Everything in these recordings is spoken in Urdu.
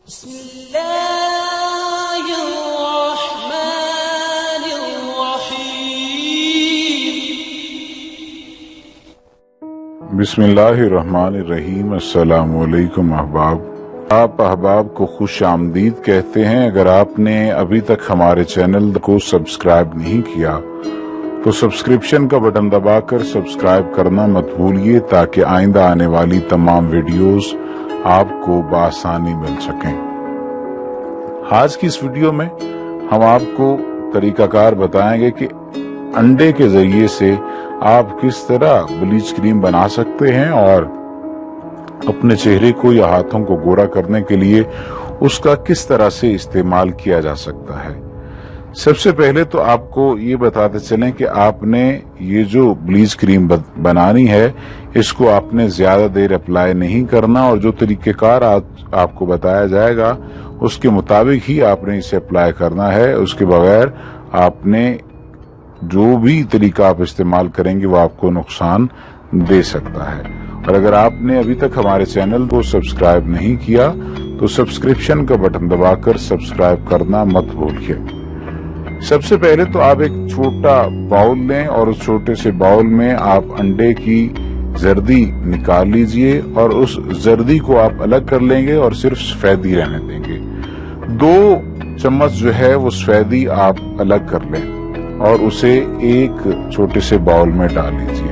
بسم الله الرحمن الرحيم بسم اللہ الرحمن الرحیم۔ السلام علیکم احباب۔ آپ احباب کو خوش آمدید کہتے ہیں۔ اگر آپ نے ابھی تک ہمارے چینل کو سبسکرائب نہیں کیا تو سبسکرپشن کا بٹن دبا کر سبسکرائب کرنا مت بھولیے تاکہ آئندہ آنے والی تمام ویڈیوز آپ کو بآسانی مل سکیں۔ آج کی اس ویڈیو میں ہم آپ کو طریقہ کار بتائیں گے کہ انڈے کے ذریعے سے آپ کس طرح بلیچ کریم بنا سکتے ہیں اور اپنے چہرے کو یا ہاتھوں کو گورا کرنے کے لیے اس کا کس طرح سے استعمال کیا جا سکتا ہے۔ سب سے پہلے تو آپ کو یہ بتاتے چلیں کہ آپ نے یہ جو بلیچ کریم بنانی ہے اس کو آپ نے زیادہ دیر اپلائی نہیں کرنا، اور جو طریقہ کار آپ کو بتایا جائے گا اس کے مطابق ہی آپ نے اسے اپلائی کرنا ہے۔ اس کے بغیر آپ نے جو بھی طریقہ آپ استعمال کریں گے وہ آپ کو نقصان دے سکتا ہے۔ اور اگر آپ نے ابھی تک ہمارے چینل کو سبسکرائب نہیں کیا تو سبسکرپشن کا بٹن دبا کر سبسکرائب کرنا مت بھولیے۔ سب سے پہلے تو آپ ایک چھوٹا باؤل لیں اور اس چھوٹے سے باؤل میں آپ انڈے کی زردی نکال لیجئے اور اس زردی کو آپ الگ کر لیں گے اور صرف سفیدی رہنے دیں گے۔ 2 چمچ جو ہے وہ سفیدی آپ الگ کر لیں اور اسے ایک چھوٹے سے باؤل میں ڈال لیجئے۔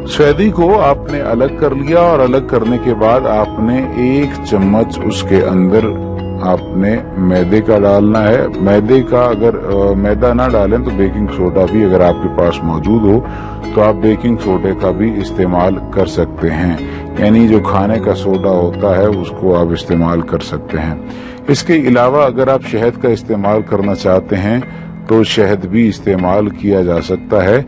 سفیدی کو آپ نے الگ کر لیا اور الگ کرنے کے بعد آپ نے 1 چمچ اس کے اندر آپ نے میدے کا ڈالنا ہے۔ میدے کا اگر میدا نہ ڈالیں تو بیکنگ سوڈا بھی اگر آپ کے پاس موجود ہو تو آپ بیکنگ سوڈے کا بھی استعمال کر سکتے ہیں، یعنی جو کھانے کا سوڈا ہوتا ہے اس کو آپ استعمال کر سکتے ہیں۔ اس کے علاوہ اگر آپ شہد کا استعمال کرنا چاہتے ہیں تو شہد بھی استعمال کیا جا سکتا ہے۔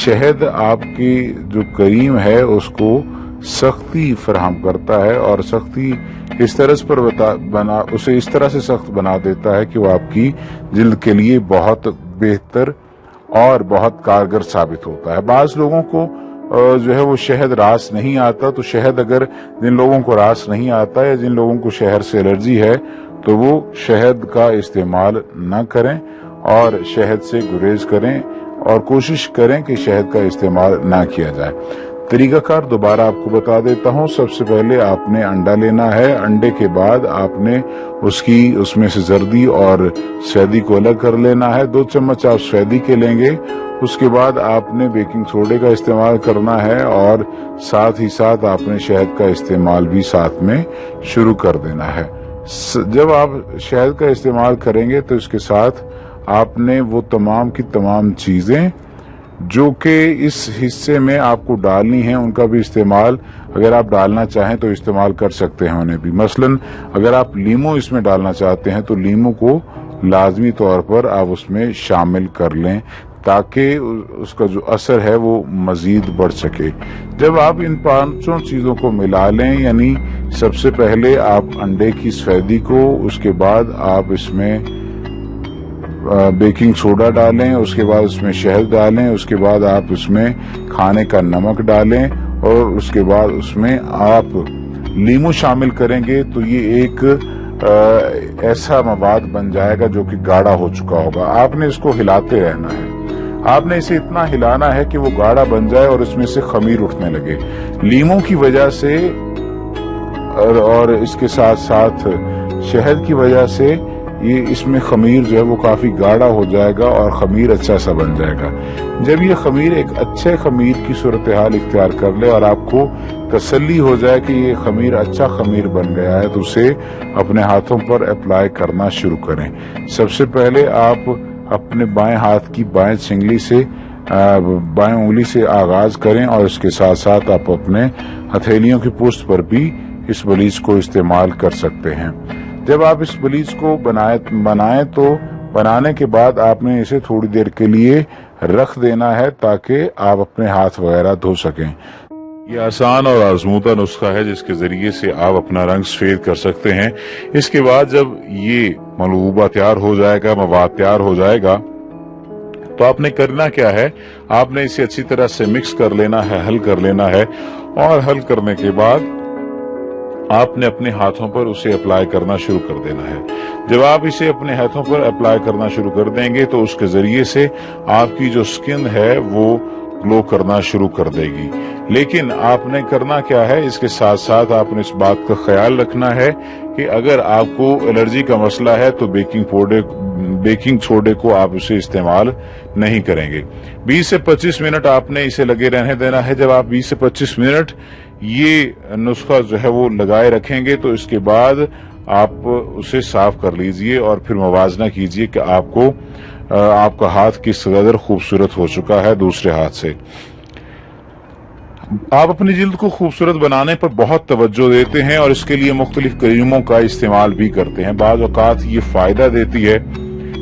شہد آپ کی جو کریم ہے اس کو سختی فراہم کرتا ہے اور سختی اس طرح پر اسے اس طرح سے سخت بنا دیتا ہے کہ وہ آپ کی جلد کے لیے بہت بہتر اور بہت کارگر ثابت ہوتا ہے۔ بعض لوگوں کو جو ہے وہ شہد راس نہیں آتا، تو شہد اگر جن لوگوں کو راس نہیں آتا یا جن لوگوں کو شہد سے الرجی ہے تو وہ شہد کا استعمال نہ کریں اور شہد سے گریز کریں اور کوشش کریں کہ شہد کا استعمال نہ کیا جائے۔ طریقہ کار دوبارہ آپ کو بتا دیتا ہوں۔ سب سے پہلے آپ نے انڈا لینا ہے۔ انڈے کے بعد آپ نے اس میں سے زردی اور سفیدی کو الگ کر لینا ہے۔ 2 چمچ آپ سفیدی کے لیں گے۔ اس کے بعد آپ نے بیکنگ سوڈے کا استعمال کرنا ہے اور ساتھ ہی ساتھ آپ نے شہد کا استعمال بھی ساتھ میں شروع کر دینا ہے۔ جب آپ شہد کا استعمال کریں گے تو اس کے ساتھ آپ نے وہ تمام کی تمام چیزیں جو کہ اس حصے میں آپ کو ڈالنی ہیں ان کا بھی استعمال اگر آپ ڈالنا چاہیں تو استعمال کر سکتے ہیں انہیں بھی۔ مثلا اگر آپ لیمو اس میں ڈالنا چاہتے ہیں تو لیمو کو لازمی طور پر آپ اس میں شامل کر لیں تاکہ اس کا جو اثر ہے وہ مزید بڑھ سکے۔ جب آپ ان 5 چیزوں کو ملا لیں، یعنی سب سے پہلے آپ انڈے کی سفیدی کو، اس کے بعد آپ اس میں بیکنگ سوڈا ڈالیں، اس کے بعد اس میں شہد ڈالیں، اس کے بعد آپ اس میں کھانے کا نمک ڈالیں اور اس کے بعد اس میں آپ لیمو شامل کریں گے تو یہ ایک ایسا مواد بن جائے گا جو کہ گاڑھا ہو چکا ہوگا۔ آپ نے اس کو ہلاتے رہنا ہے۔ آپ نے اسے اتنا ہلانا ہے کہ وہ گاڑھا بن جائے اور اس میں سے خمیر اٹھنے لگے۔ لیمو کی وجہ سے اور اس کے ساتھ ساتھ شہد کی وجہ سے یہ اس میں خمیر جو ہے وہ کافی گاڑھا ہو جائے گا اور خمیر اچھا سا بن جائے گا۔ جب یہ خمیر ایک اچھے خمیر کی صورتحال اختیار کر لے اور آپ کو تسلی ہو جائے کہ یہ خمیر اچھا خمیر بن گیا ہے تو اسے اپنے ہاتھوں پر اپلائی کرنا شروع کریں۔ سب سے پہلے آپ اپنے بائیں ہاتھ کی بائیں انگلی سے آغاز کریں اور اس کے ساتھ ساتھ آپ اپنے ہتھیلیوں کی پشت پر بھی اس بلیچ کو استعمال کر سکتے ہیں۔ جب آپ اس بلیچ کو بنائیں تو بنانے کے بعد آپ نے اسے تھوڑی دیر کے لیے رکھ دینا ہے تاکہ آپ اپنے ہاتھ وغیرہ دھو سکیں۔ یہ آسان اور آزمودہ نسخہ ہے جس کے ذریعے سے آپ اپنا رنگ سفید کر سکتے ہیں۔ اس کے بعد جب یہ ملغوبہ تیار ہو جائے گا، مواد تیار ہو جائے گا تو آپ نے کرنا کیا ہے، آپ نے اسے اچھی طرح سے مکس کر لینا ہے، حل کر لینا ہے، اور حل کرنے کے بعد آپ نے اپنے ہاتھوں پر اسے اپلائی کرنا شروع کر دینا ہے۔ جب آپ اسے اپنے ہاتھوں پر اپلائی کرنا شروع کر دیں گے تو اس کے ذریعے سے آپ کی جو سکن ہے وہ گلو کرنا شروع کر دے گی۔ لیکن آپ نے کرنا کیا ہے، اس کے ساتھ ساتھ آپ نے اس بات کا خیال رکھنا ہے کہ اگر آپ کو الرجی کا مسئلہ ہے تو بیکنگ سوڈے کو آپ اسے استعمال نہیں کریں گے۔ 20 سے 25 منٹ آپ نے اسے لگے رہنے دینا ہے۔ جب آپ 20 سے 25 منٹ یہ نسخہ جو ہے وہ لگائے رکھیں گے تو اس کے بعد آپ اسے صاف کر لیجئے اور پھر موازنہ کیجئے کہ آپ کا ہاتھ کس قدر خوبصورت ہو چکا ہے دوسرے ہاتھ سے۔ آپ اپنی جلد کو خوبصورت بنانے پر بہت توجہ دیتے ہیں اور اس کے لیے مختلف کریموں کا استعمال بھی کرتے ہیں۔ بعض اوقات یہ فائدہ دیتی ہے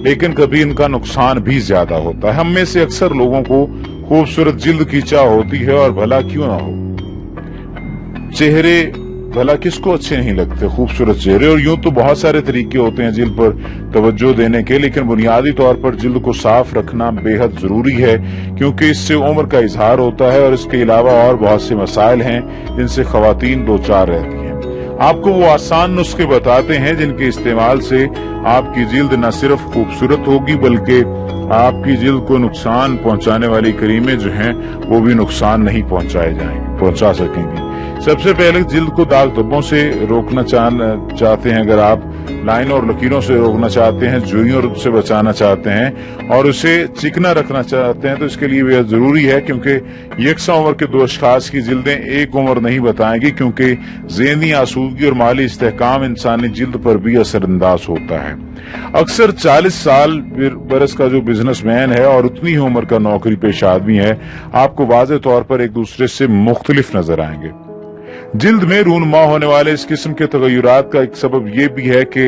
لیکن کبھی ان کا نقصان بھی زیادہ ہوتا ہے۔ ہم میں سے اکثر لوگوں کو خوبصورت جلد کی چاہ ہوتی ہے اور بھلا کیوں نہ ہو، چہرے بھلا کس کو اچھے نہیں لگتے، خوبصورت چہرے۔ اور یوں تو بہت سارے طریقے ہوتے ہیں جلد پر توجہ دینے کے، لیکن بنیادی طور پر جلد کو صاف رکھنا بے حد ضروری ہے کیونکہ اس سے عمر کا اظہار ہوتا ہے اور اس کے علاوہ اور بہت سے مسائل ہیں جن سے خواتین دوچار رہتی ہیں۔ آپ کو وہ آسان نسخے بتاتے ہیں جن کے استعمال سے آپ کی جلد نہ صرف خوبصورت ہوگی بلکہ آپ کی جلد کو نقصان پہنچانے والی کریمیں جو ہیں وہ بھی نقصان نہیں پہنچا سکیں گی۔ سب سے پہلے جلد کو داغ دھبوں سے روکنا چاہتے ہیں، اگر آپ لائنوں اور لکیروں سے روکنا چاہتے ہیں، جوئیوں سے بچانا چاہتے ہیں اور اسے چکنا رکھنا چاہتے ہیں تو اس کے لیے بہت ضروری ہے کیونکہ یکساں عمر کے دو اشخاص کی جلدیں ایک عمر نہیں بتائیں گی، کیونکہ ذہنی آسودگی اور مالی استحکام انسانی جلد پر بھی اثر انداز ہوتا ہے۔ اکثر 40 سال برس کا جو بزنس مین ہے اور اتنی ہی عمر کا نوکری پیشہ آدمی ہے آپ کو واضح طور پر ایک دوسرے سے مختلف نظر آئیں گے۔ جلد میں رونما ہونے والے اس قسم کے تغیرات کا ایک سبب یہ بھی ہے کہ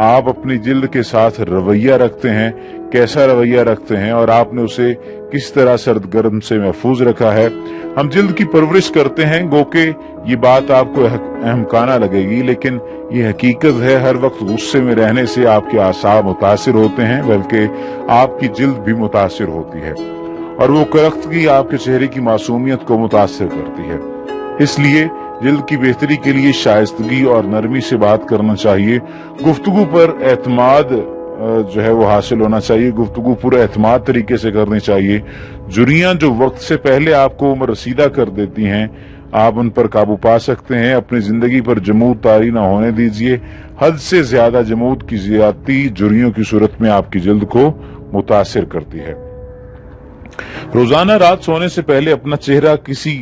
آپ اپنی جلد کے ساتھ رویہ رکھتے ہیں، کیسا رویہ رکھتے ہیں اور آپ نے اسے کس طرح سرد گرم سے محفوظ رکھا ہے۔ ہم جلد کی پرورش کرتے ہیں، گو کہ یہ بات آپ کو احمقانہ لگے گی لیکن یہ حقیقت ہے۔ ہر وقت غصے میں رہنے سے آپ کے اعصاب متاثر ہوتے ہیں بلکہ آپ کی جلد بھی متاثر ہوتی ہے اور وہ کرختگی آپ کے چہرے کی معصومیت کو متاثر کرتی ہے۔ اس لیے جلد کی بہتری کے لیے شائستگی اور نرمی سے بات کرنا چاہیے۔ گفتگو پر اعتماد جو ہے وہ حاصل ہونا چاہیے، گفتگو پر اعتماد طریقے سے کرنی چاہیے۔ جریاں جو وقت سے پہلے آپ کو عمر رسیدہ کر دیتی ہیں آپ ان پر قابو پا سکتے ہیں۔ اپنی زندگی پر جمود طاری نہ ہونے دیجیے۔ حد سے زیادہ جمود کی زیادتی جریوں کی صورت میں آپ کی جلد کو متاثر کرتی ہے۔ روزانہ رات سونے سے پہلے اپنا چہرہ کسی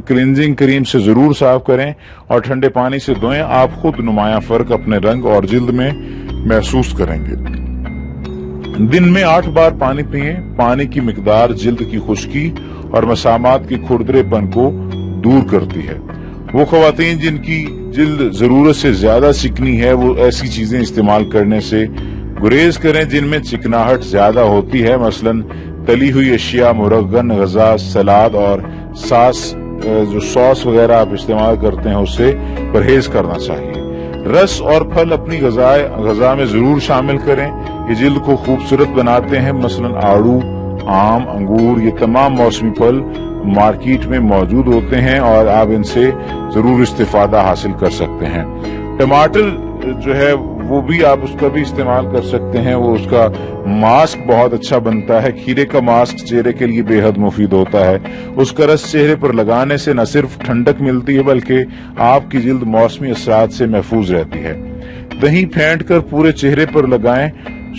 کلینزنگ کریم سے ضرور صاف کریں اور ٹھنڈے پانی سے دھوئیں۔ آپ خود نمایاں فرق اپنے رنگ اور جلد میں محسوس کریں گے۔ دن میں 8 بار پانی پئیں۔ پانی کی مقدار جلد کی خشکی اور مسامات کی کھردرے پن کو دور کرتی ہے۔ وہ خواتین جن کی جلد ضرورت سے زیادہ چکنی ہے وہ ایسی چیزیں استعمال کرنے سے گریز کریں جن میں چکناہٹ زیادہ ہوتی ہے، مثلاً تلی ہوئی اشیاء، مرغن غذا، سلاد اور ساس وغیرہ آپ استعمال کرتے ہیں اس سے پرہیز کرنا چاہیے۔ رس اور پھل اپنی غذا میں ضرور شامل کریں، یہ جلد کو خوبصورت بناتے ہیں، مثلاً آڑو، آم، انگور، یہ تمام موسمی پھل مارکیٹ میں موجود ہوتے ہیں اور آپ ان سے ضرور استفادہ حاصل کر سکتے ہیں۔ ٹماٹر جو ہے وہ بھی آپ اس کا بھی استعمال کر سکتے ہیں، وہ اس کا ماسک بہت اچھا بنتا ہے۔ کھیرے کا ماسک چہرے کے لیے بے حد مفید ہوتا ہے، اس کا رس چہرے پر لگانے سے نہ صرف ٹھنڈک ملتی ہے بلکہ آپ کی جلد موسمی اثرات سے محفوظ رہتی ہے۔ دہی پھینٹ کر پورے چہرے پر لگائیں،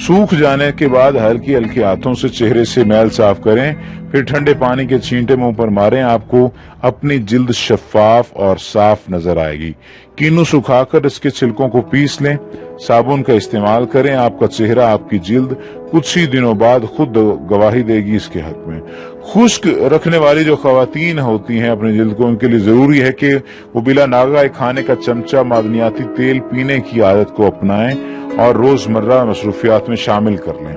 سوکھ جانے کے بعد ہلکی ہلکی ہاتھوں سے چہرے سے میل صاف کریں، پھر ٹھنڈے پانی کے چھینٹے منہ پر ماریں، آپ کو اپنی جلد شفاف اور صاف نظر آئے گی۔ کینو سکھا کر اس کے چھلکوں کو پیس لیں، صابن کا استعمال کریں، آپ کا چہرہ، آپ کی جلد کچھ ہی دنوں بعد خود گواہی دے گی اس کے حق میں۔ خشک رکھنے والی جو خواتین ہوتی ہیں اپنی جلد کو، ان کے لیے ضروری ہے کہ وہ بلا ناغہ کھانے کا چمچہ معدنیاتی تیل پینے کی عادت کو اپنائیں اور روزمرہ مصروفیات میں شامل کر لیں۔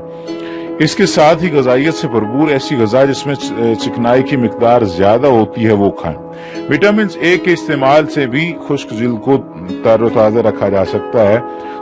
اس کے ساتھ ہی غذائیت سے بھرپور ایسی غذا جس میں چکنائی کی مقدار زیادہ ہوتی ہے وہ کھائیں۔ وٹامن اے کے استعمال سے بھی خشک جلد کو تر و تازہ رکھا جا سکتا ہے۔